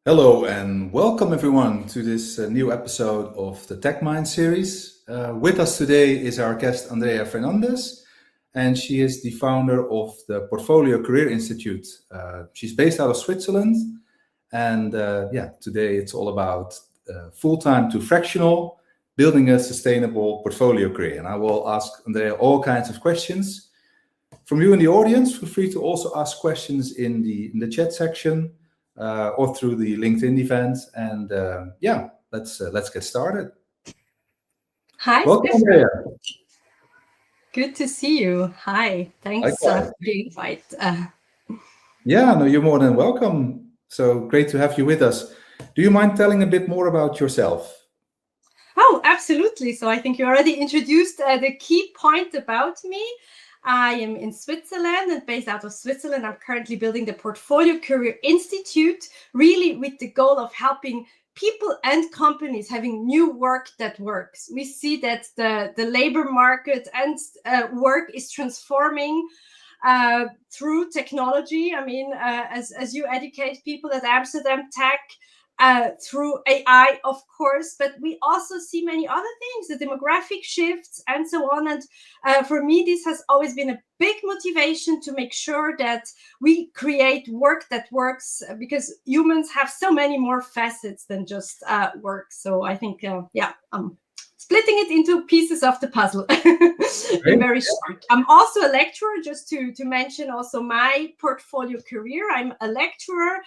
Hello and welcome everyone to this new episode of the Tech Mind series. With us today is our guest Andrea Fernandez, and she is the founder of the Portfolio Career Institute. She's based out of Switzerland, and today it's all about full-time to fractional, building a sustainable portfolio career. And I will ask Andrea all kinds of questions. From you in the audience, feel free to also ask questions in the chat section. Or through the LinkedIn event, and let's get started. Hi, welcome, Andrea. Good to see you. Hi, thanks for the invite. Yeah, no, you're more than welcome. So great to have you with us. Do you mind telling a bit more about yourself? Oh, absolutely. So I think you already introduced the key point about me. I am in Switzerland and based out of Switzerland. I'm currently building the Portfolio Career Institute, really with the goal of helping people and companies having new work that works. We see that the labor market and work is transforming through technology. I mean, as you educate people at Amsterdam Tech, through AI, of course, but we also see many other things, the demographic shifts and so on. And for me, this has always been a big motivation to make sure that we create work that works, because humans have so many more facets than just work. So I think, splitting it into pieces of the puzzle in very short. I'm also a lecturer, just to mention also my portfolio career. I'm a lecturer,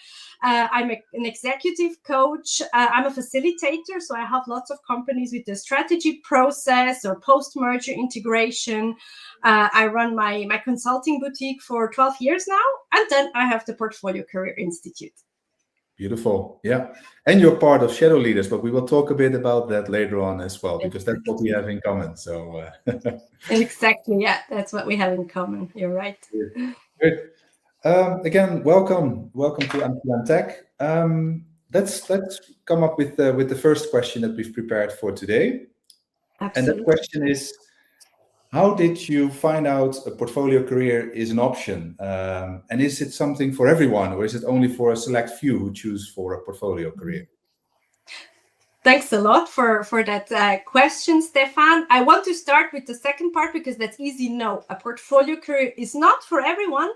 I'm an executive coach, I'm a facilitator, so I help lots of companies with the strategy process or post-merger integration. I run my consulting boutique for 12 years now, and then I have the Portfolio Career Institute. Beautiful. Yeah. And you're part of Shadow Leaders, but we will talk a bit about that later on as well, because that's what we have in common. So exactly. Yeah, that's what we have in common. You're right. Good. Again, welcome to Amsterdam Tech. Let's come up with the first question that we've prepared for today. Absolutely. And that question is, how did you find out a portfolio career is an option? And is it something for everyone, or is it only for a select few who choose for a portfolio career? Thanks a lot for that question, Stefan. I want to start with the second part because that's easy. No, a portfolio career is not for everyone.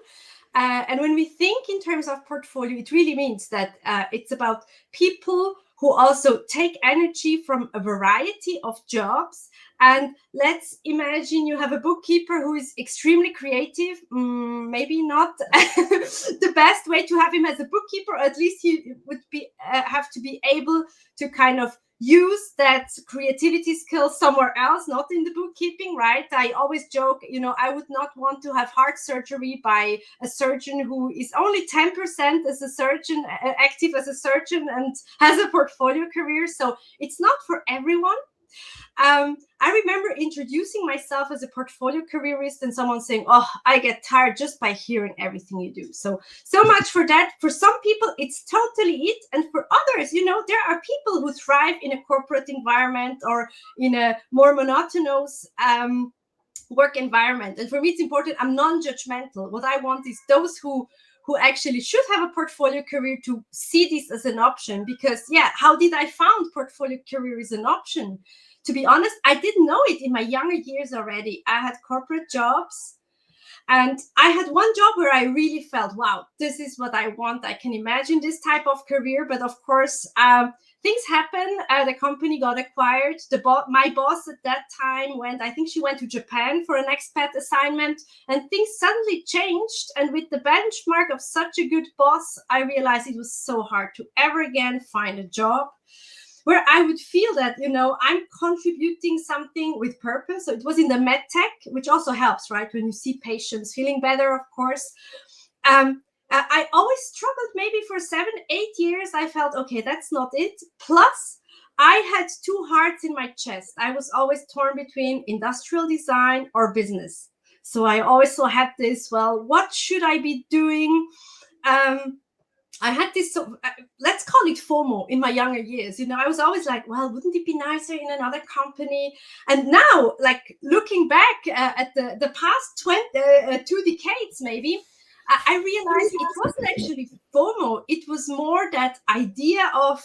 And when we think in terms of portfolio, it really means that it's about people who also take energy from a variety of jobs. And let's imagine you have a bookkeeper who is extremely creative. Maybe not the best way to have him as a bookkeeper. At least he would be have to be able to kind of use that creativity skill somewhere else, not in the bookkeeping, right? I always joke, I would not want to have heart surgery by a surgeon who is only 10% as a surgeon, active as a surgeon, and has a portfolio career. So it's not for everyone. I remember introducing myself as a portfolio careerist and someone saying, "Oh, I get tired just by hearing everything you do." So much for that. For some people, it's totally it. And for others, there are people who thrive in a corporate environment or in a more monotonous work environment. And for me, it's important. I'm non-judgmental. What I want is those who actually should have a portfolio career to see this as an option. Because, how did I found portfolio career is an option? To be honest, I didn't know it in my younger years already. I had corporate jobs, and I had one job where I really felt, wow, this is what I want. I can imagine this type of career. But of course, things happen. The company got acquired. My boss at that time she went to Japan for an expat assignment, and things suddenly changed. And with the benchmark of such a good boss, I realized it was so hard to ever again find a job where I would feel that, I'm contributing something with purpose. So it was in the med tech, which also helps, right? When you see patients feeling better, of course. I always struggled maybe for 7-8 years. I felt, okay, that's not it. Plus, I had two hearts in my chest. I was always torn between industrial design or business. So I always had this, well, what should I be doing? I had this, let's call it FOMO in my younger years. I was always like, well, wouldn't it be nicer in another company? And now, like looking back at the past 2 decades, maybe, I realized it wasn't actually FOMO. It was more that idea of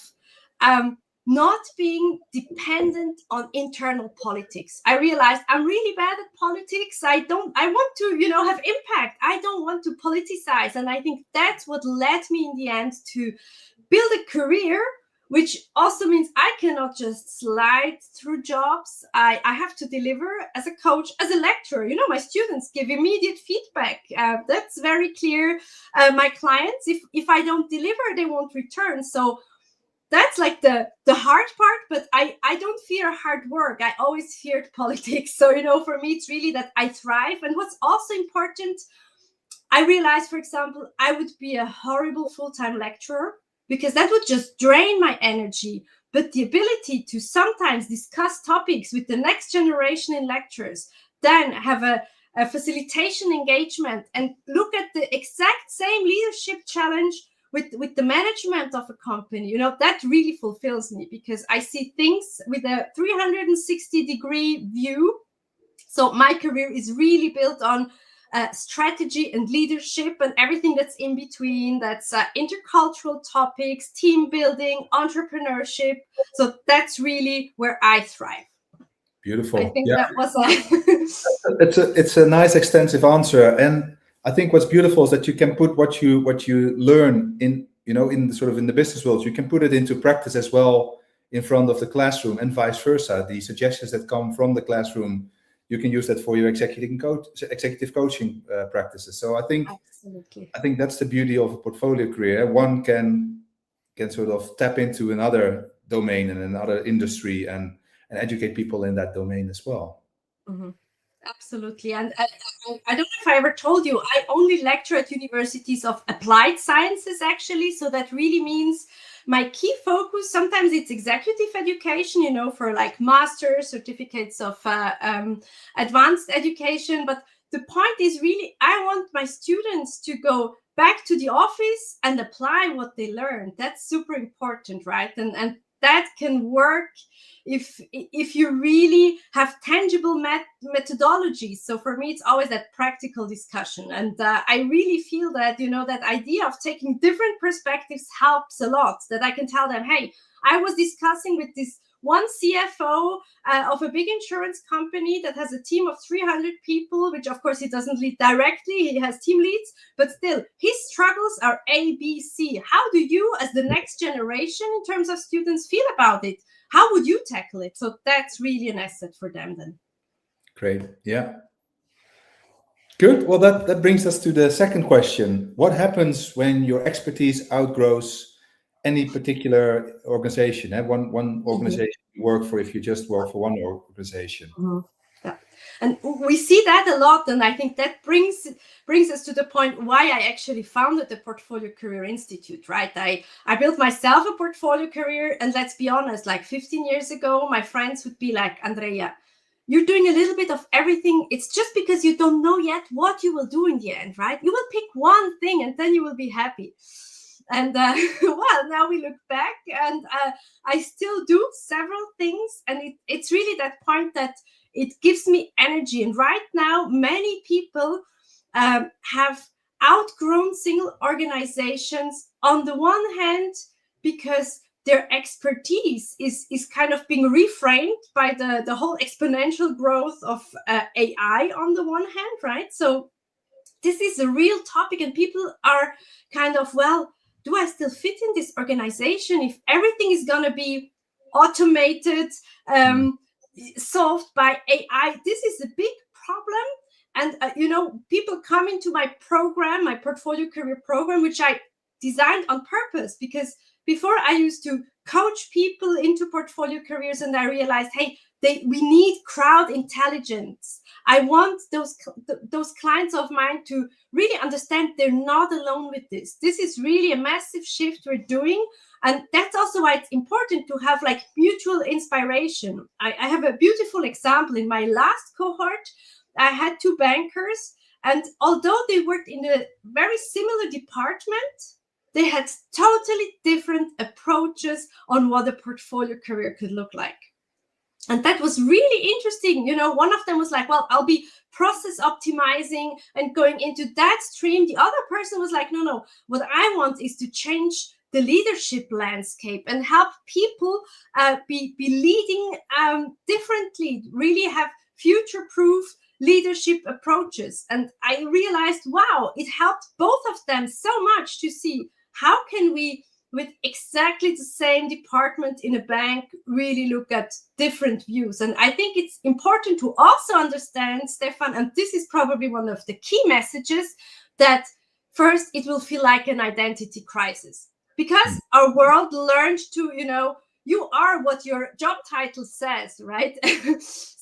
not being dependent on internal politics. I realized I'm really bad at politics. I want to, have impact. I don't want to politicize. And I think that's what led me in the end to build a career, which also means I cannot just slide through jobs. I have to deliver as a coach, as a lecturer. My students give immediate feedback. That's very clear. My clients, if I don't deliver, they won't return. So that's like the hard part, but I don't fear hard work. I always feared politics. So, for me, it's really that I thrive. And what's also important, I realized, for example, I would be a horrible full-time lecturer because that would just drain my energy. But the ability to sometimes discuss topics with the next generation in lectures, then have a facilitation engagement and look at the exact same leadership challenge with the management of a company, that really fulfills me because I see things with a 360-degree view. So my career is really built on strategy and leadership and everything that's in between. That's intercultural topics, team building, entrepreneurship. So that's really where I thrive. Beautiful. I think that was it's a nice extensive answer, and I think what's beautiful is that you can put what you learn in in the business world, you can put it into practice as well in front of the classroom, and vice versa. The suggestions that come from the classroom, you can use that for your executive coaching practices. So I think that's the beauty of a portfolio career. One can sort of tap into another domain and another industry and educate people in that domain as well. Mm-hmm. Absolutely. And I don't know if I ever told you, I only lecture at universities of applied sciences, actually. So that really means my key focus, sometimes it's executive education, for like master's certificates of advanced education. But the point is really, I want my students to go back to the office and apply what they learned. That's super important, right? And that can work if you really have tangible methodologies. So for me, it's always that practical discussion. And I really feel that, that idea of taking different perspectives helps a lot, that I can tell them, hey, I was discussing with this one CFO of a big insurance company that has a team of 300 people, which of course he doesn't lead directly, he has team leads, but still his struggles are A, B, C. How do you, as the next generation in terms of students, feel about it? How would you tackle it? So that's really an asset for them then. Great. Yeah. Good. Well, that brings us to the second question. What happens when your expertise outgrows any particular organization? One organization you work for, if you just work for one organization. Mm-hmm. Yeah. And we see that a lot, and I think that brings us to the point why I actually founded the Portfolio Career Institute, right? I built myself a portfolio career, and let's be honest, like 15 years ago, my friends would be like, Andrea, you're doing a little bit of everything. It's just because you don't know yet what you will do in the end, right? You will pick one thing and then you will be happy. And well, now we look back, and I still do several things, and it's really that point that it gives me energy. And right now, many people have outgrown single organizations on the one hand because their expertise is kind of being reframed by the whole exponential growth of AI on the one hand, right? So this is a real topic, and people are kind of, well, do I still fit in this organization if everything is going to be automated, solved by AI? This is a big problem. And, people come into my program, my portfolio career program, which I designed on purpose, because before I used to coach people into portfolio careers, and I realized, hey, we need crowd intelligence. I want those clients of mine to really understand they're not alone with this. This is really a massive shift we're doing. And that's also why it's important to have like mutual inspiration. I have a beautiful example. In my last cohort, I had two bankers, and although they worked in a very similar department, they had totally different approaches on what a portfolio career could look like. And that was really interesting. One of them was like, well, I'll be process optimizing and going into that stream. The other person was like, no, what I want is to change the leadership landscape and help people be leading differently, really have future-proof leadership approaches. And I realized, wow, it helped both of them so much to see how can we, with exactly the same department in a bank, really look at different views. And I think it's important to also understand, Stefan, and this is probably one of the key messages, that first it will feel like an identity crisis, because our world learned to, you are what your job title says, right?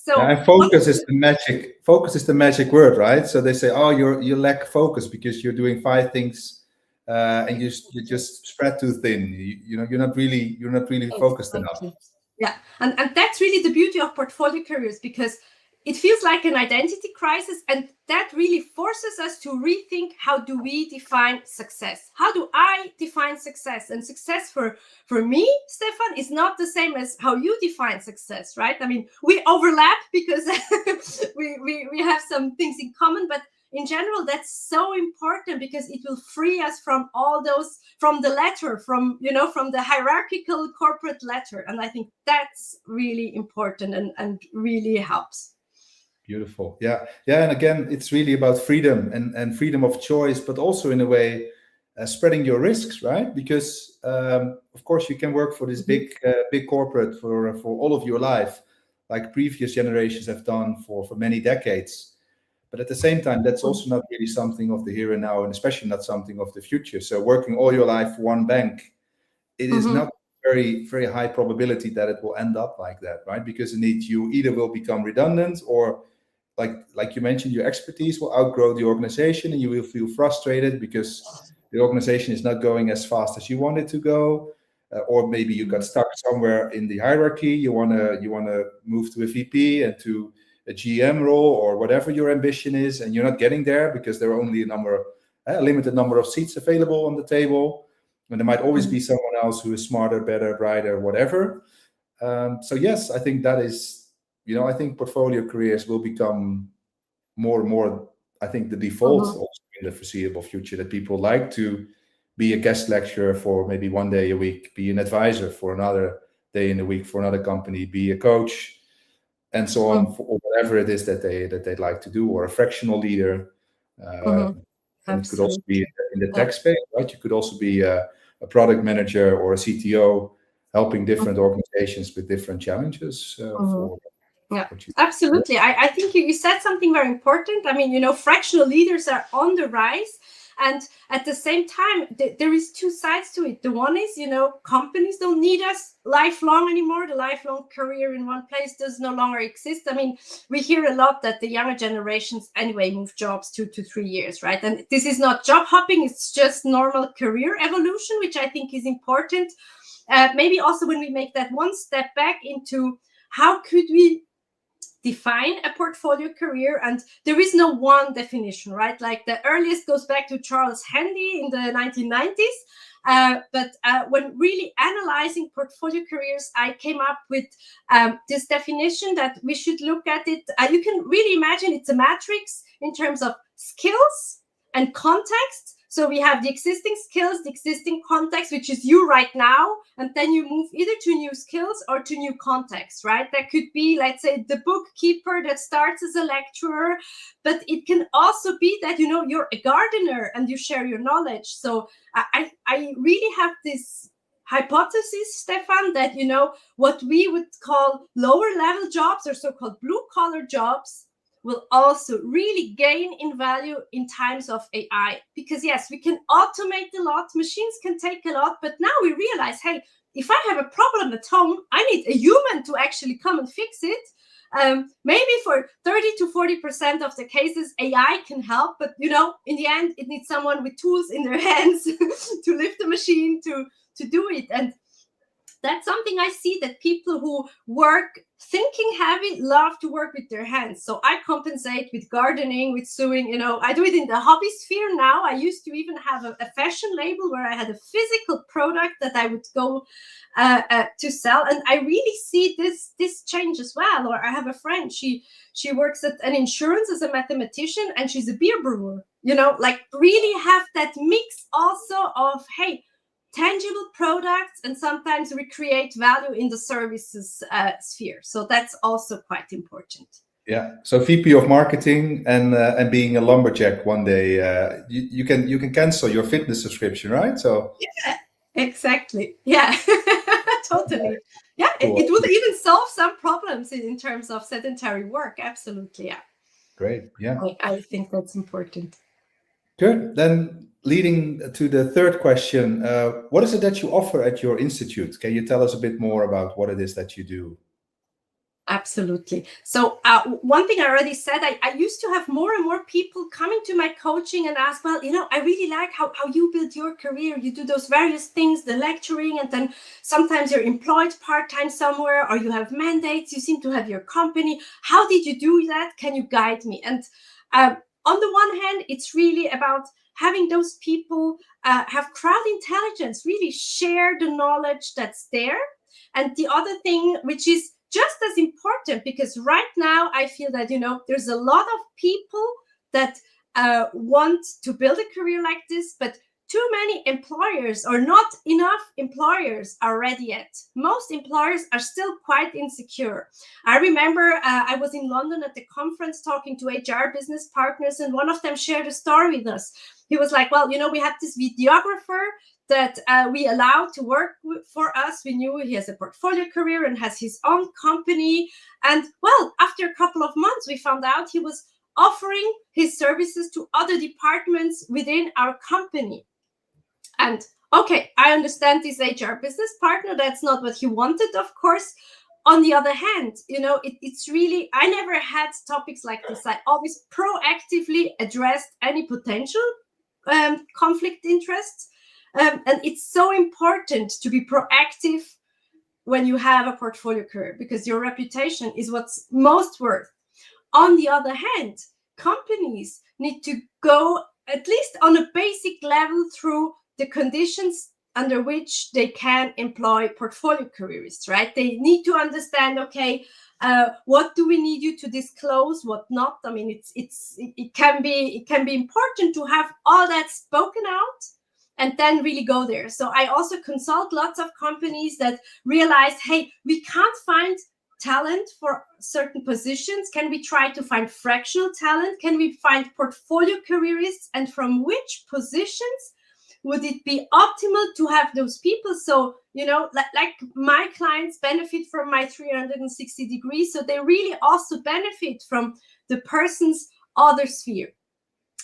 So and focus is the magic. Focus is the magic word, right? So they say, "Oh, you lack focus because you're doing 5 things, and you just spread too thin. You're not really focused enough." Yeah, and that's really the beauty of portfolio careers, because it feels like an identity crisis, and that really forces us to rethink, how do we define success? How do I define success? And success for me, Stefan, is not the same as how you define success, right? I mean, we overlap because we have some things in common, but in general, that's so important, because it will free us from all those, from the letter, from the hierarchical corporate letter. And I think that's really important and really helps. Beautiful. Yeah. And again, it's really about freedom and freedom of choice, but also in a way spreading your risks, right? Because of course you can work for this big corporate for all of your life, like previous generations have done for many decades. But at the same time, that's also not really something of the here and now, and especially not something of the future. So working all your life for one bank, it is not very, very high probability that it will end up like that, right? Because indeed, you either will become redundant, or like you mentioned, your expertise will outgrow the organization, and you will feel frustrated because the organization is not going as fast as you want it to go, or maybe you got stuck somewhere in the hierarchy. You wanna move to a VP and to a GM role, or whatever your ambition is, and you're not getting there because there are only a limited number of seats available on the table, and there might always be someone else who is smarter, better, brighter, whatever. So yes, I think that is. I think portfolio careers will become more and more, I think, the default also in the foreseeable future, that people like to be a guest lecturer for maybe 1 day a week, be an advisor for another day in a week for another company, be a coach, and so on, or whatever it is that they'd like to do, or a fractional leader. And it could also be in the tech space, right? You could also be a product manager or a CTO, helping different organizations with different challenges Yeah, absolutely. I think you said something very important. I mean, fractional leaders are on the rise. And at the same time, there is 2 sides to it. The one is, companies don't need us lifelong anymore. The lifelong career in one place does no longer exist. I mean, we hear a lot that the younger generations anyway move jobs 2 to 3 years, right? And this is not job hopping. It's just normal career evolution, which I think is important. Maybe also when we make that one step back into how could we define a portfolio career, and there is no one definition, right? Like the earliest goes back to Charles Handy in the 1990s. But when really analyzing portfolio careers, I came up with this definition that we should look at it. You can really imagine it's a matrix in terms of skills and context. So we have the existing skills, the existing context, which is you right now, and then you move either to new skills or to new context, right? That could be, let's say, the bookkeeper that starts as a lecturer, but it can also be that, you're a gardener and you share your knowledge. So I really have this hypothesis, Stefan, that, what we would call lower level jobs, or so-called blue collar jobs, will also really gain in value in times of AI. Because yes, we can automate a lot, machines can take a lot, but now we realize, hey, if I have a problem at home, I need a human to actually come and fix it. Maybe for 30 to 40% of the cases, AI can help, but in the end, it needs someone with tools in their hands to lift the machine, to do it. And that's something I see, that people who work thinking heavy love to work with their hands. So I compensate with gardening, with sewing. I do it in the hobby sphere now. I used to even have a fashion label where I had a physical product that I would go to sell, and I really see this change as well. Or I have a friend, she works at an insurance as a mathematician, and she's a beer brewer. Like really have that mix also of, hey, tangible products, and sometimes we create value in the services sphere. So that's also quite important. Yeah. So VP of marketing and being a lumberjack one day, you can cancel your fitness subscription, right? So yeah, exactly. Yeah, totally. Yeah, cool. it would even solve some problems in terms of sedentary work. Absolutely. Yeah. Great. Yeah. I think that's important. Good. Then leading to the third question, what is it that you offer at your institute? Can you tell us a bit more about what it is that you do? Absolutely. So one thing I already said, I used to have more and more people coming to my coaching and ask, well, I really like how you build your career. You do those various things, the lecturing, and then sometimes you're employed part-time somewhere, or you have mandates, you seem to have your company. How did you do that? Can you guide me? And on the one hand, it's really about having those people have crowd intelligence, really share the knowledge that's there. And the other thing, which is just as important, because right now I feel that, there's a lot of people that want to build a career like this, but too many employers, or not enough employers, are ready yet. Most employers are still quite insecure. I remember I was in London at the conference talking to HR business partners, and one of them shared a story with us. He was like, well, we had this videographer that we allowed to work for us. We knew he has a portfolio career and has his own company. And well, after a couple of months, we found out he was offering his services to other departments within our company. And okay, I understand this HR business partner. That's not what he wanted, of course. On the other hand, it's really, I never had topics like this. I always proactively addressed any potential conflict interests. And it's so important to be proactive when you have a portfolio career, because your reputation is what's most worth. On the other hand, companies need to go at least on a basic level through the conditions under which they can employ portfolio careerists, right? They need to understand, okay, what do we need you to disclose, what not? I mean, it can be important to have all that spoken out, and then really go there. So I also consult lots of companies that realize, hey, we can't find talent for certain positions. Can we try to find fractional talent? Can we find portfolio careerists? And from which positions would it be optimal to have those people? So, like my clients benefit from my 360 degrees. So they really also benefit from the person's other sphere.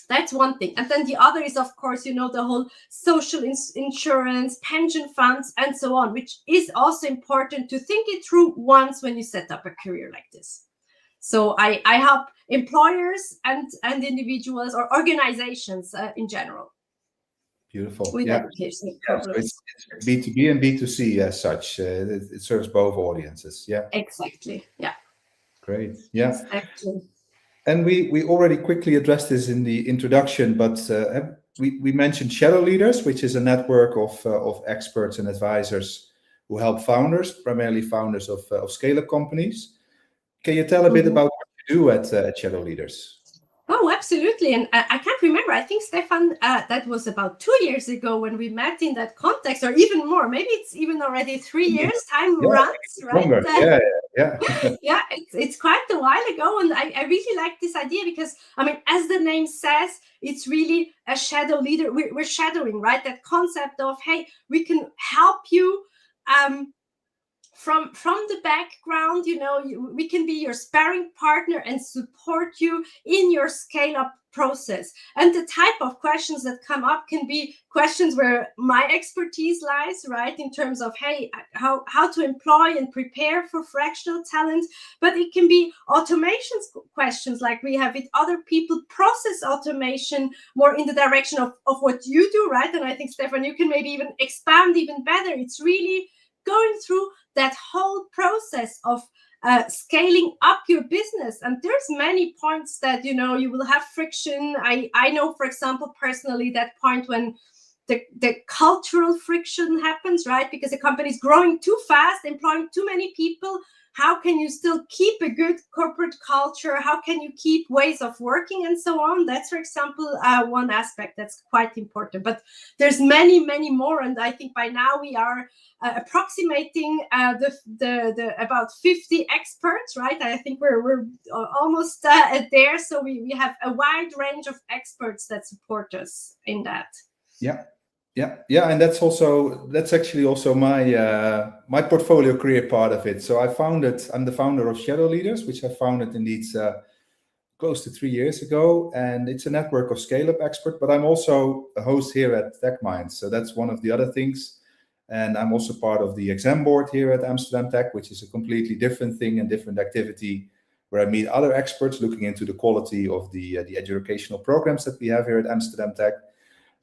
That's one thing. And then the other is, of course, the whole social insurance, pension funds, and so on, which is also important to think it through once when you set up a career like this. So I help employers and individuals, or organizations in general. Beautiful. With Yeah. education Yeah, so it's B2B and B2C as such. It serves both audiences. Yeah. Exactly. Yeah. Great. Yeah. Exactly. And we already quickly addressed this in the introduction, but we mentioned Shadow Leaders, which is a network of experts and advisors who help founders, primarily founders of scale-up companies. Can you tell a bit about what you do at Shadow Leaders? Oh, absolutely. And I can't remember. I think, Stefan, that was about 2 years ago when we met in that context, or even more. Maybe it's even already 3 years. Time runs, right? Yeah. Yeah, it's quite a while ago. And I really like this idea because, I mean, as the name says, it's really a shadow leader. We're shadowing, right? That concept of, hey, we can help you from the background, we can be your sparring partner and support you in your scale-up process. And the type of questions that come up can be questions where my expertise lies, right, in terms of, hey, how to employ and prepare for fractional talent. But it can be automation questions like we have with other people, process automation, more in the direction of what you do, right? And I think, Stefan, you can maybe even expand even better. It's really going through that whole process of scaling up your business. And there's many points that, you know, you will have friction. I know, for example, personally, that point when the cultural friction happens, right? Because a company is growing too fast, employing too many people. How can you still keep a good corporate culture? How can you keep ways of working and so on? That's, for example, one aspect that's quite important. But there's many, many more. And I think by now we are approximating the about 50 experts, right? I think we're almost there. So we have a wide range of experts that support us in that. Yeah, and that's actually also my my portfolio career part of it. So I'm the founder of Shadow Leaders, which I founded indeed close to 3 years ago, and it's a network of scale-up experts. But I'm also a host here at TechMinds, so that's one of the other things. And I'm also part of the exam board here at Amsterdam Tech, which is a completely different thing and different activity, where I meet other experts looking into the quality of the educational programs that we have here at Amsterdam Tech.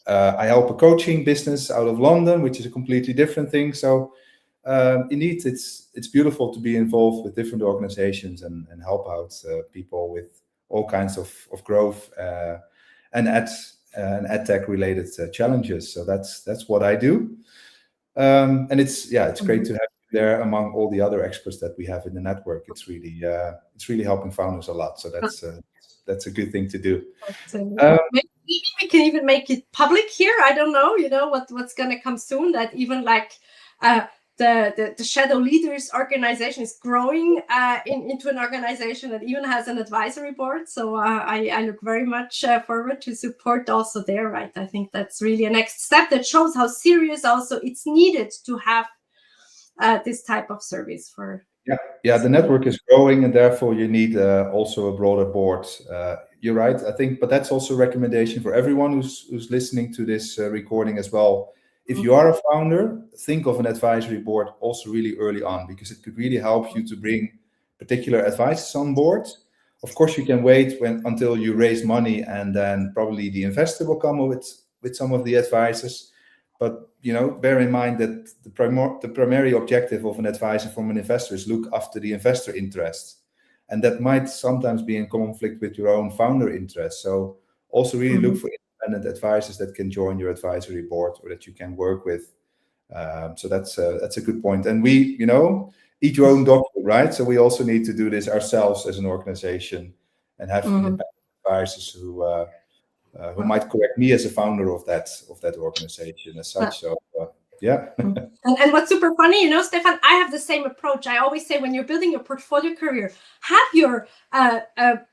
I help a coaching business out of London, which is a completely different thing. So indeed, it's beautiful to be involved with different organizations and help out people with all kinds of growth and ed tech related challenges. So that's what I do. And it's great to have you there among all the other experts that we have in the network. It's really helping founders a lot. So that's a good thing to do. Maybe we can even make it public here. I don't know, you know, what's going to come soon, that even like the Shadow Leaders organization is growing into an organization that even has an advisory board. So I look very much forward to support also there, right? I think that's really a next step that shows how serious also it's needed to have this type of service for. Yeah, the network is growing, and therefore you need also a broader board. You're right, I think, but that's also a recommendation for everyone who's listening to this recording as well. If you are a founder, think of an advisory board also really early on, because it could really help you to bring particular advices on board. Of course, you can wait until you raise money, and then probably the investor will come with some of the advices. But you know, bear in mind that the primary objective of an advisor from an investor is look after the investor interests, and that might sometimes be in conflict with your own founder interests. So also really look for independent advisors that can join your advisory board or that you can work with. So that's a good point. And we, you know, eat your own dog food, right? So we also need to do this ourselves as an organization and have independent advisors who might correct me as a founder of that organization as such. So yeah. And what's super funny, you know, Stefan, I have the same approach. I always say when you're building your portfolio career, have your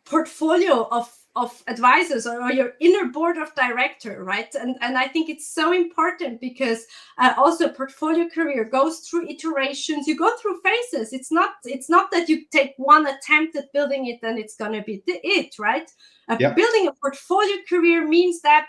portfolio of advisors or your inner board of director, right? And I think it's so important because also portfolio career goes through iterations. You go through phases. It's not that you take one attempt at building it and it's going to be it, right? Building a portfolio career means that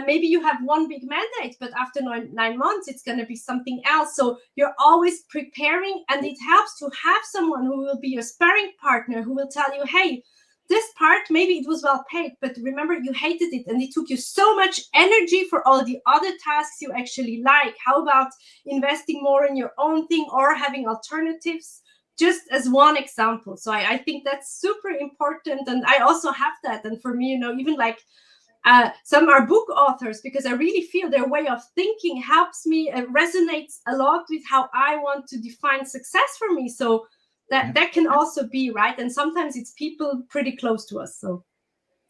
maybe you have one big mandate, but after 9 months, it's going to be something else. So you're always preparing, and it helps to have someone who will be your sparring partner, who will tell you, hey, this part, maybe it was well paid, but remember you hated it and it took you so much energy for all the other tasks you actually like. How about investing more in your own thing or having alternatives? Just as one example. So I think that's super important. And I also have that. And for me, you know, even like some are book authors, because I really feel their way of thinking helps me, resonates a lot with how I want to define success for me. So that can also be, right? And sometimes it's people pretty close to us. So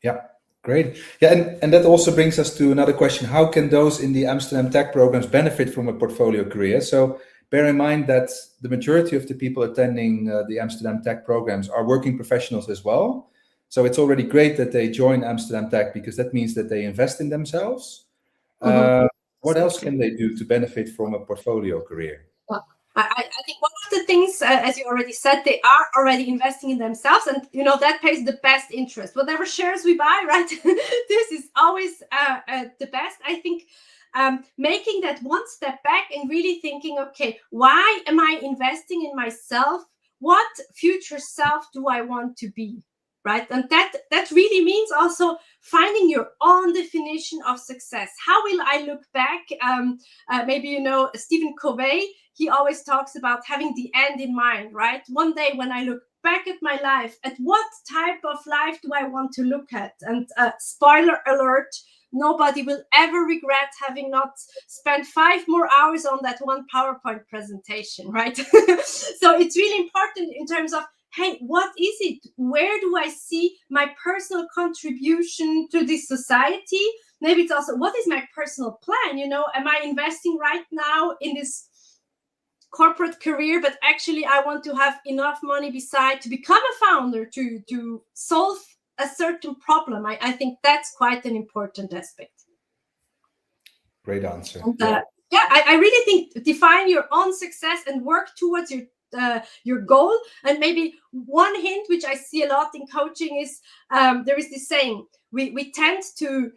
yeah, great. Yeah, and that also brings us to another question. How can those in the Amsterdam Tech programs benefit from a portfolio career? So bear in mind that the majority of the people attending the Amsterdam Tech programs are working professionals as well. So it's already great that they join Amsterdam Tech, because that means that they invest in themselves. What else can they do to benefit from a portfolio career? Well, I think one of the things, as you already said, they are already investing in themselves, and you know that pays the best interest. Whatever shares we buy, right? This is always the best. I think making that one step back and really thinking, okay, why am I investing in myself? What future self do I want to be? right? And that really means also finding your own definition of success. How will I look back? Maybe you know Stephen Covey, he always talks about having the end in mind, right? One day when I look back at my life, at what type of life do I want to look at? And spoiler alert, nobody will ever regret having not spent 5 more hours on that one PowerPoint presentation, right? So it's really important in terms of, hey, what is it? Where do I see my personal contribution to this society? Maybe it's also, what is my personal plan? You know, am I investing right now in this corporate career, but actually I want to have enough money beside to become a founder to solve a certain problem? I think that's quite an important aspect. Great answer. And, I really think define your own success and work towards your goal. And maybe one hint which I see a lot in coaching is there is this saying, we tend to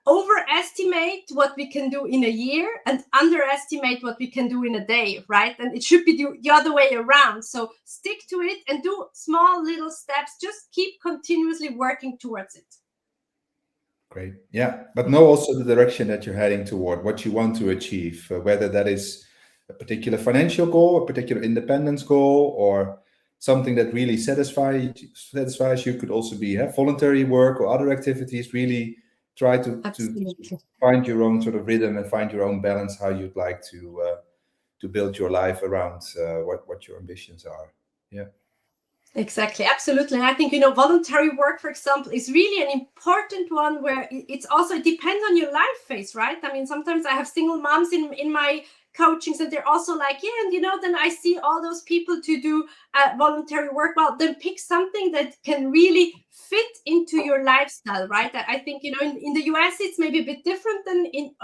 overestimate what we can do in a year and underestimate what we can do in a day, right? And it should be the other way around. So stick to it and do small little steps. Just keep continuously working towards it. Great. Yeah, but know also the direction that you're heading toward, what you want to achieve, whether that is a particular financial goal, a particular independence goal, or something that really satisfies you. Could also be voluntary work or other activities. Really try to find your own sort of rhythm and find your own balance, how you'd like to build your life around what your ambitions are. Yeah. Exactly, absolutely. And I think, you know, voluntary work, for example, is really an important one where it's also, it depends on your life phase, right? I mean, sometimes I have single moms in my coachings and they're also like, yeah, and you know, then I see all those people to do voluntary work. Well, then pick something that can really fit into your lifestyle, right? I think, you know, in the US, it's maybe a bit different than in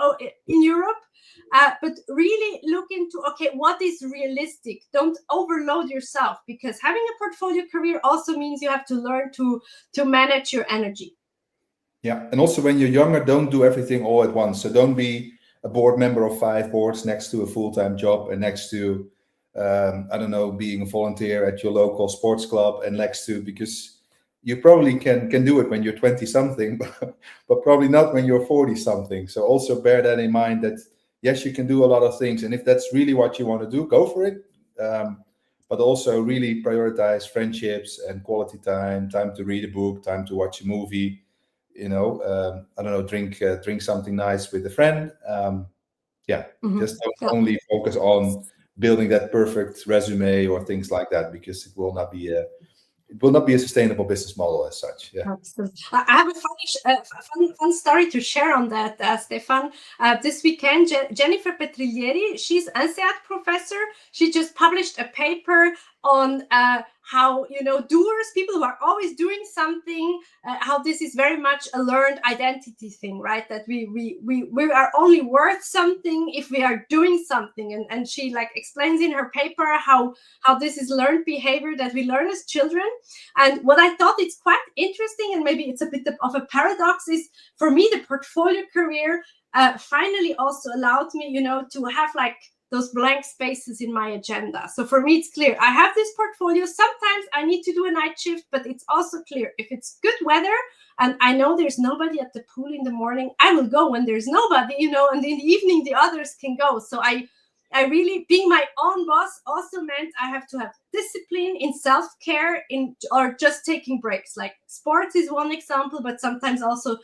Europe. But really look into, okay, what is realistic? Don't overload yourself, because having a portfolio career also means you have to learn to manage your energy. Yeah, and also when you're younger, don't do everything all at once. So don't be a board member of 5 boards next to a full-time job and next to, I don't know, being a volunteer at your local sports club and next to, because you probably can do it when you're 20 something, but probably not when you're 40 something. So also bear that in mind, that yes, you can do a lot of things. And if that's really what you want to do, go for it. But also really prioritize friendships and quality time to read a book, time to watch a movie, you know, I don't know, drink something nice with a friend. Just don't only focus on building that perfect resume or things like that, because it will not be a sustainable business model as such. Yeah. Absolutely. I have a fun story to share on that, Stefan. This weekend, Jennifer Petriglieri, she's an INSEAD professor. She just published a paper on how, you know, doers, people who are always doing something, how this is very much a learned identity thing, right? That we are only worth something if we are doing something. And she like explains in her paper how this is learned behavior that we learn as children. And what I thought it's quite interesting, and maybe it's a bit of a paradox, is for me, the portfolio career finally also allowed me, you know, to have like those blank spaces in my agenda. So for me, it's clear. I have this portfolio. Sometimes I need to do a night shift, but it's also clear if it's good weather and I know there's nobody at the pool in the morning, I will go when there's nobody, you know, and in the evening, the others can go. So I really, being my own boss also meant I have to have discipline in self-care or just taking breaks. Like sports is one example, but sometimes also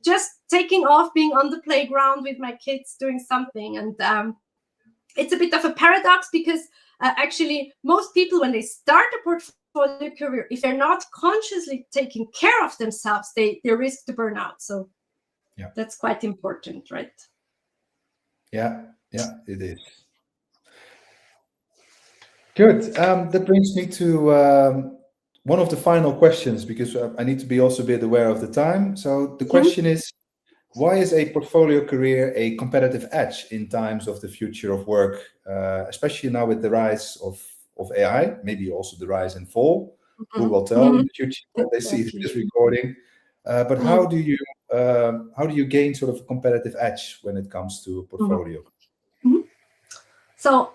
just taking off, being on the playground with my kids, doing something. And it's a bit of a paradox, because actually most people, when they start a portfolio career, if they're not consciously taking care of themselves, they risk to burn out. So yeah, that's quite important, right? Yeah, it is. Good. That brings me to one of the final questions, because I need to be also a bit aware of the time. So the question is, why is a portfolio career a competitive edge in times of the future of work, especially now with the rise of AI, maybe also the rise and fall? Who will tell in the future when they see this recording? But how do you gain sort of a competitive edge when it comes to a portfolio? So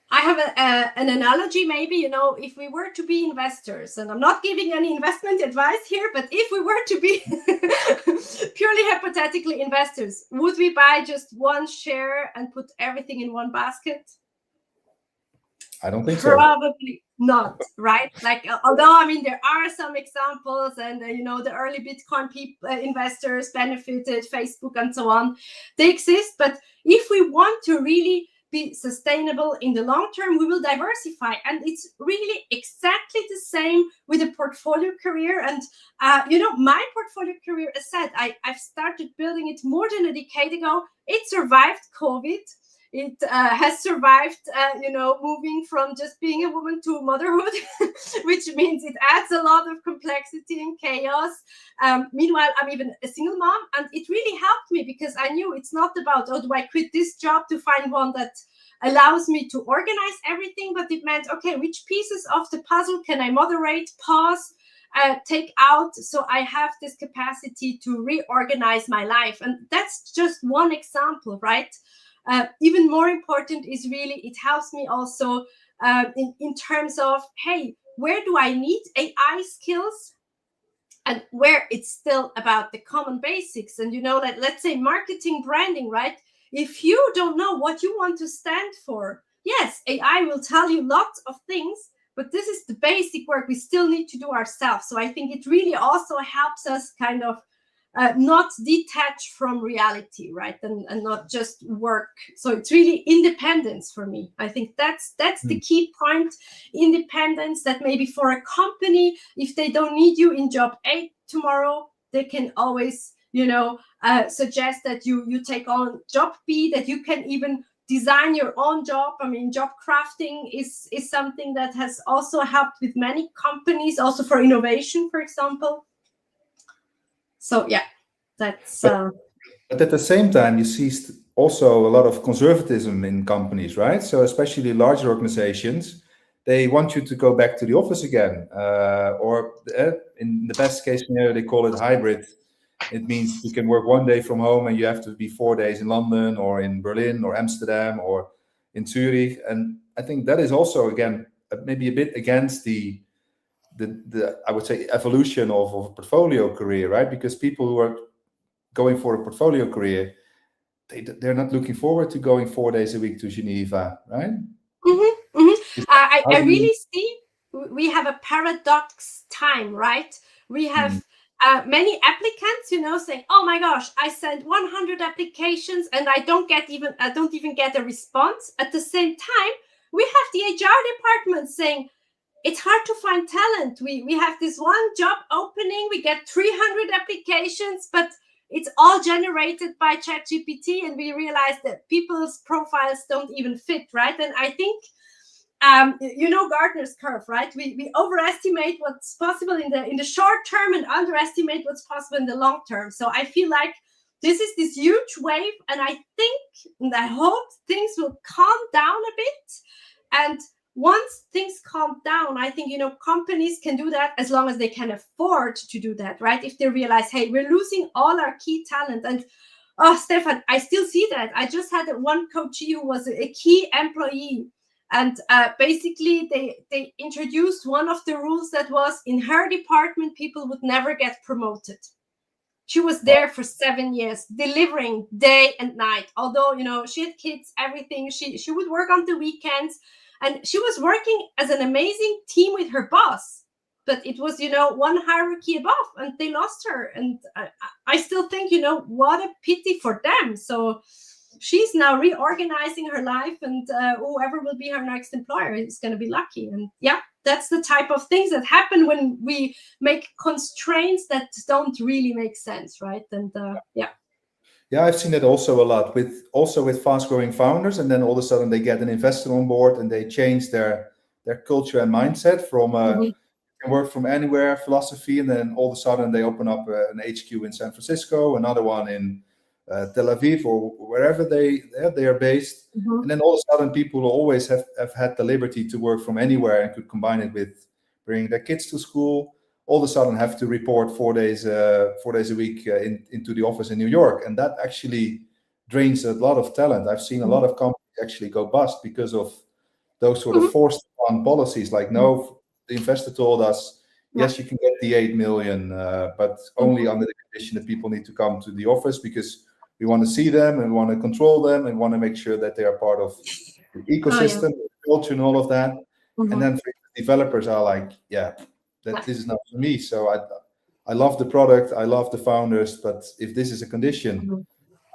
I have an analogy, maybe, if we were to be investors, and I'm not giving any investment advice here, but if we were to be purely hypothetically investors, would we buy just one share and put everything in one basket? I don't think so. Probably not, right? Like, although, there are some examples, and, the early Bitcoin investors benefited, Facebook and so on, they exist. But if we want to really be sustainable in the long term, we will diversify. And it's really exactly the same with a portfolio career. And, my portfolio career, as said, I've started building it more than a decade ago. It survived COVID. It has survived, moving from just being a woman to motherhood, which means it adds a lot of complexity and chaos. Meanwhile, I'm even a single mom, and it really helped me because I knew it's not about, do I quit this job to find one that allows me to organize everything, but it meant, okay, which pieces of the puzzle can I moderate, pause, take out, so I have this capacity to reorganize my life. And that's just one example, right? Even more important is really, it helps me also in terms of, hey, where do I need AI skills and where it's still about the common basics. And that, let's say marketing, branding, right? If you don't know what you want to stand for, yes, AI will tell you lots of things, but this is the basic work we still need to do ourselves. So I think it really also helps us kind of not detach from reality, right? And not just work. So it's really independence for me. I think that's the key point. Independence, that maybe for a company, if they don't need you in job A tomorrow, they can always, suggest that you take on job B, that you can even design your own job. Job crafting is something that has also helped with many companies, also for innovation, for example. So yeah, that's. But at the same time, you see also a lot of conservatism in companies, right? So especially larger organizations, they want you to go back to the office again, or in the best case scenario, they call it hybrid. It means you can work one day from home and you have to be 4 days in London or in Berlin or Amsterdam or in Zurich. And I think that is also, again, maybe a bit against the I would say evolution of a portfolio career, right? Because people who are going for a portfolio career, they're not looking forward to going 4 days a week to Geneva, right? Mm-hmm, mm-hmm. I really see we have a paradox time, right? We have many applicants, saying, "Oh my gosh, I sent 100 applications and I don't even get a response." At the same time, we have the HR department saying, it's hard to find talent. We have this one job opening, we get 300 applications, but it's all generated by ChatGPT, and we realize that people's profiles don't even fit, right? And I think, Gartner's curve, right? We overestimate what's possible in the short term and underestimate what's possible in the long term. So I feel like this is this huge wave, and I think, and I hope things will calm down a bit. And once things calm down, I think, companies can do that as long as they can afford to do that, right? If they realize, hey, we're losing all our key talent. And, Stefan, I still see that. I just had one coachee who was a key employee. And basically, they introduced one of the rules that was, in her department, people would never get promoted. She was there for 7 years, delivering day and night. Although, she had kids, everything. She would work on the weekends. And she was working as an amazing team with her boss. But it was, one hierarchy above, and they lost her. And I still think, what a pity for them. So she's now reorganizing her life, and whoever will be her next employer is going to be lucky. And yeah, that's the type of things that happen when we make constraints that don't really make sense, right? And yeah. Yeah, I've seen it also a lot with fast-growing founders, and then all of a sudden they get an investor on board and they change their culture and mindset from can work from anywhere philosophy, and then all of a sudden they open up an HQ in San Francisco, another one in Tel Aviv or wherever they are based, and then all of a sudden people who always have had the liberty to work from anywhere and could combine it with bringing their kids to school, all of a sudden have to report 4 days a week into the office in New York. And that actually drains a lot of talent. I've seen a lot of companies actually go bust because of those sort of forced on policies, like no, the investor told us, yes, you can get the 8 million, but only under the condition that people need to come to the office because we want to see them and want to control them and want to make sure that they are part of the ecosystem, the culture, and all of that. And then developers are like, yeah, this is not for me. So I love the product, I love the founders, but if this is a condition,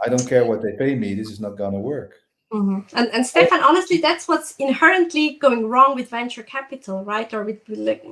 I don't care what they pay me. This is not going to work. And Stefan, honestly, that's what's inherently going wrong with venture capital, right? Or with like,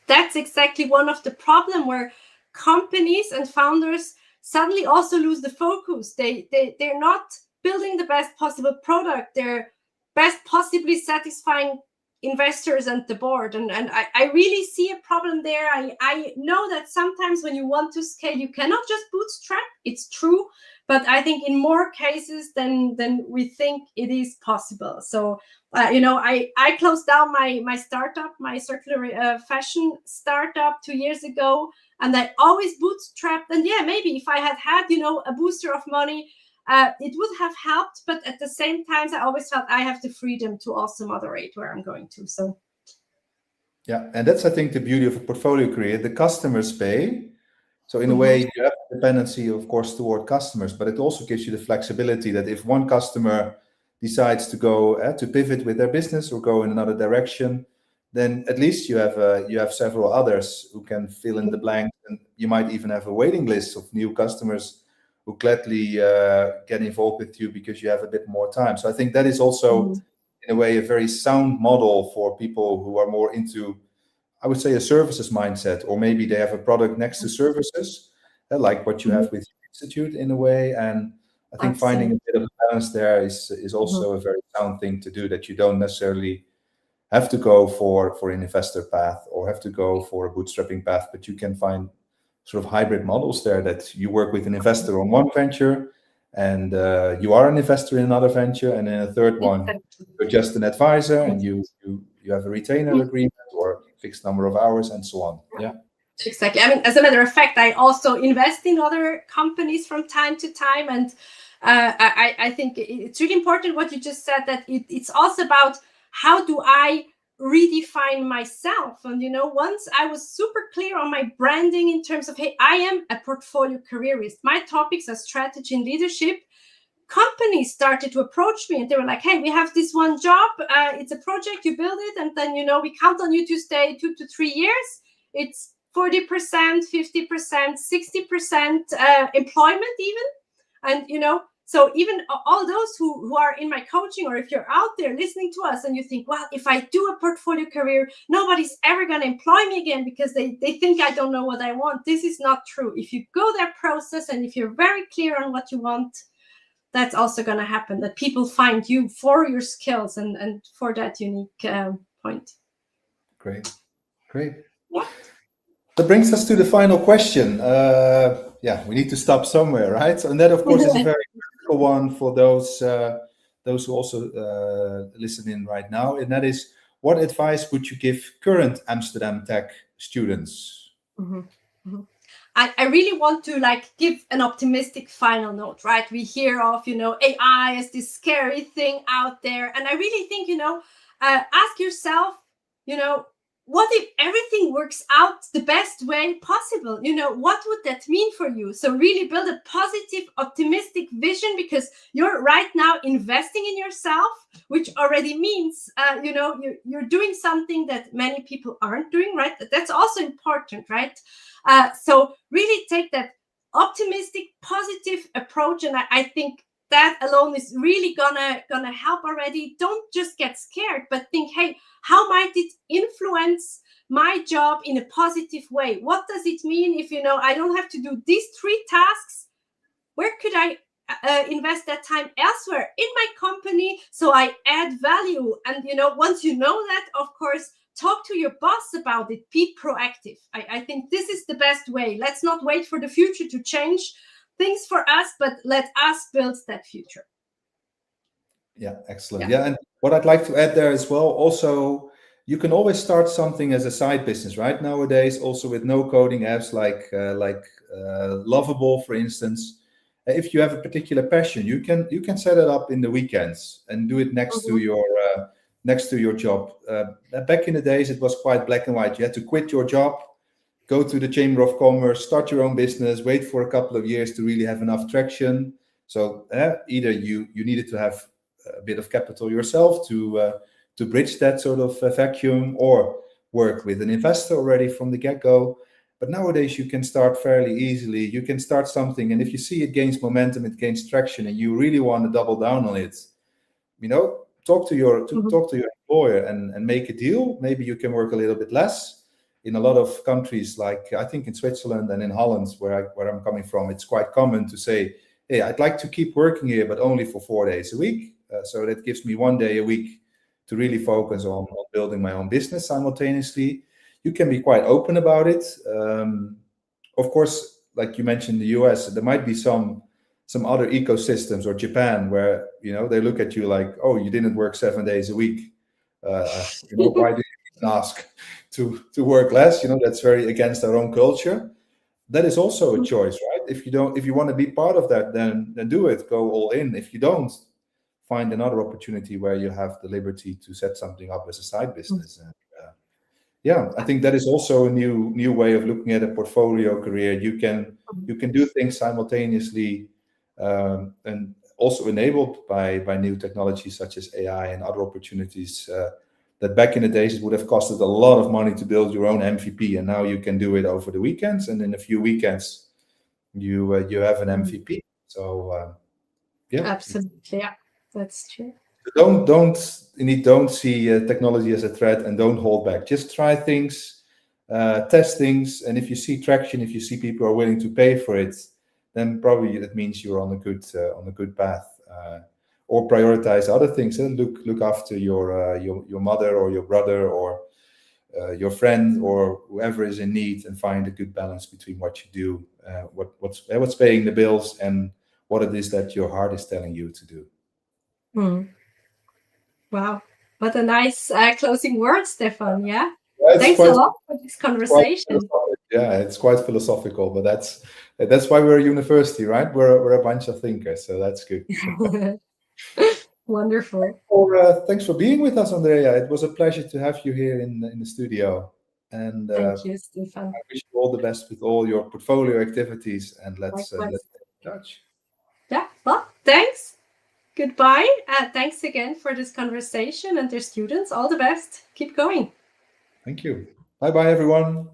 that's exactly one of the problem where companies and founders suddenly also lose the focus. They're not building the best possible product. They're best possibly satisfying investors and the board. And I really see a problem there. I know that sometimes when you want to scale, you cannot just bootstrap. It's true. But I think in more cases than we think it is possible. So, I closed down my startup, my circular fashion startup 2 years ago, and I always bootstrapped. And yeah, maybe if I had a booster of money, it would have helped. But at the same time, I always felt I have the freedom to also moderate where I'm going to. So, yeah, and that's, I think, the beauty of a portfolio career. The customers pay. So in a way, you have dependency, of course, toward customers, but it also gives you the flexibility that if one customer decides to go to pivot with their business or go in another direction, then at least you have several others who can fill in the blanks, and you might even have a waiting list of new customers who gladly get involved with you because you have a bit more time. So I think that is also, in a way, a very sound model for people who are more into, I would say, a services mindset, or maybe they have a product next to services, like what you have with your institute in a way. And I think finding a bit of balance there is also a very sound thing to do, that you don't necessarily have to go for an investor path or have to go for a bootstrapping path, but you can find sort of hybrid models there, that you work with an investor on one venture and you are an investor in another venture, and in a third one, you're just an advisor and you have a retainer agreement or fixed number of hours and so on. Yeah, exactly. I mean, as a matter of fact, I also invest in other companies from time to time, and I think it's really important what you just said, that it's also about how do I redefine myself. And once I was super clear on my branding in terms of, hey, I am a portfolio careerist, my topics are strategy and leadership, companies started to approach me and they were like, hey, we have this one job, it's a project, you build it, and then we count on you to stay 2 to 3 years. It's 40%, 50%, 60% employment even. And so even all those who are in my coaching, or if you're out there listening to us and you think, well, if I do a portfolio career, nobody's ever going to employ me again because they think I don't know what I want. This is not true. If you go that process and if you're very clear on what you want, that's also going to happen, that people find you for your skills and for that unique point. Great. Yeah. That brings us to the final question. We need to stop somewhere, right? And that, of course, is a very critical one for those who also listen in right now. And that is, what advice would you give current Amsterdam Tech students? I really want to give an optimistic final note, right? We hear of, AI as this scary thing out there. And I really think, ask yourself, what if everything works out the best way possible? What would that mean for you? So really build a positive, optimistic vision, because you're right now investing in yourself, which already means, you're doing something that many people aren't doing, right? That's also important, right? So really take that optimistic, positive approach. And I think that alone is really gonna help already. Don't just get scared, but think, hey, how might it influence my job in a positive way? What does it mean if, I don't have to do these 3 tasks? Where could I invest that time elsewhere in my company so I add value? And, once you know that, of course, talk to your boss about it. Be proactive. I think this is the best way. Let's not wait for the future to change things for us, but let us build that future. Yeah, excellent. Yeah, and what I'd like to add there as well, also, you can always start something as a side business, right? Nowadays, also with no coding apps like Lovable, for instance. If you have a particular passion, you can set it up in the weekends and do it next to your next to your job. Back in the days, it was quite black and white. You had to quit your job, go to the Chamber of Commerce, start your own business, wait for a couple of years to really have enough traction. So either you needed to have a bit of capital yourself to bridge that sort of vacuum, or work with an investor already from the get-go. But nowadays you can start fairly easily. You can start something, and if you see it gains momentum, it gains traction, and you really want to double down on it, talk to your employer and make a deal. Maybe you can work a little bit less. In a lot of countries, like I think in Switzerland and in Holland, where I'm coming from, it's quite common to say, hey, I'd like to keep working here, but only for 4 days a week. So that gives me 1 day a week to really focus on building my own business simultaneously. You can be quite open about it. Of course, like you mentioned, the US, there might be some other ecosystems, or Japan, where they look at you like, oh, you didn't work 7 days a week. Why did you ask to work less? That's very against our own culture. That is also a choice, right? If you want to be part of that, then do it. Go all in. If you don't, find another opportunity where you have the liberty to set something up as a side business. And, I think that is also a new way of looking at a portfolio career. You can do things simultaneously, and also enabled by new technologies such as AI and other opportunities that back in the days it would have costed a lot of money to build your own MVP, and now you can do it over the weekends, and in a few weekends you have an MVP. So absolutely, yeah, that's true. Don't see technology as a threat, and don't hold back. Just try things, test things, and if you see traction, if you see people are willing to pay for it, then probably that means you're on a good path. Or prioritize other things, and look after your mother or your brother or your friend or whoever is in need, and find a good balance between what you do, what's paying the bills, and what it is that your heart is telling you to do. Wow, what a nice closing word, Stefan. Yeah, thanks a lot for this conversation. It's quite philosophical, but that's why we're a university, right? We're a bunch of thinkers, so that's good. Wonderful. Thanks for being with us, Andrea. It was a pleasure to have you here in the studio. And thank you, Stefan. I wish you all the best with all your portfolio activities, and let's stay in touch. Yeah, well, thanks. Goodbye. Thanks again for this conversation, and dear students, all the best. Keep going. Thank you. Bye-bye, everyone.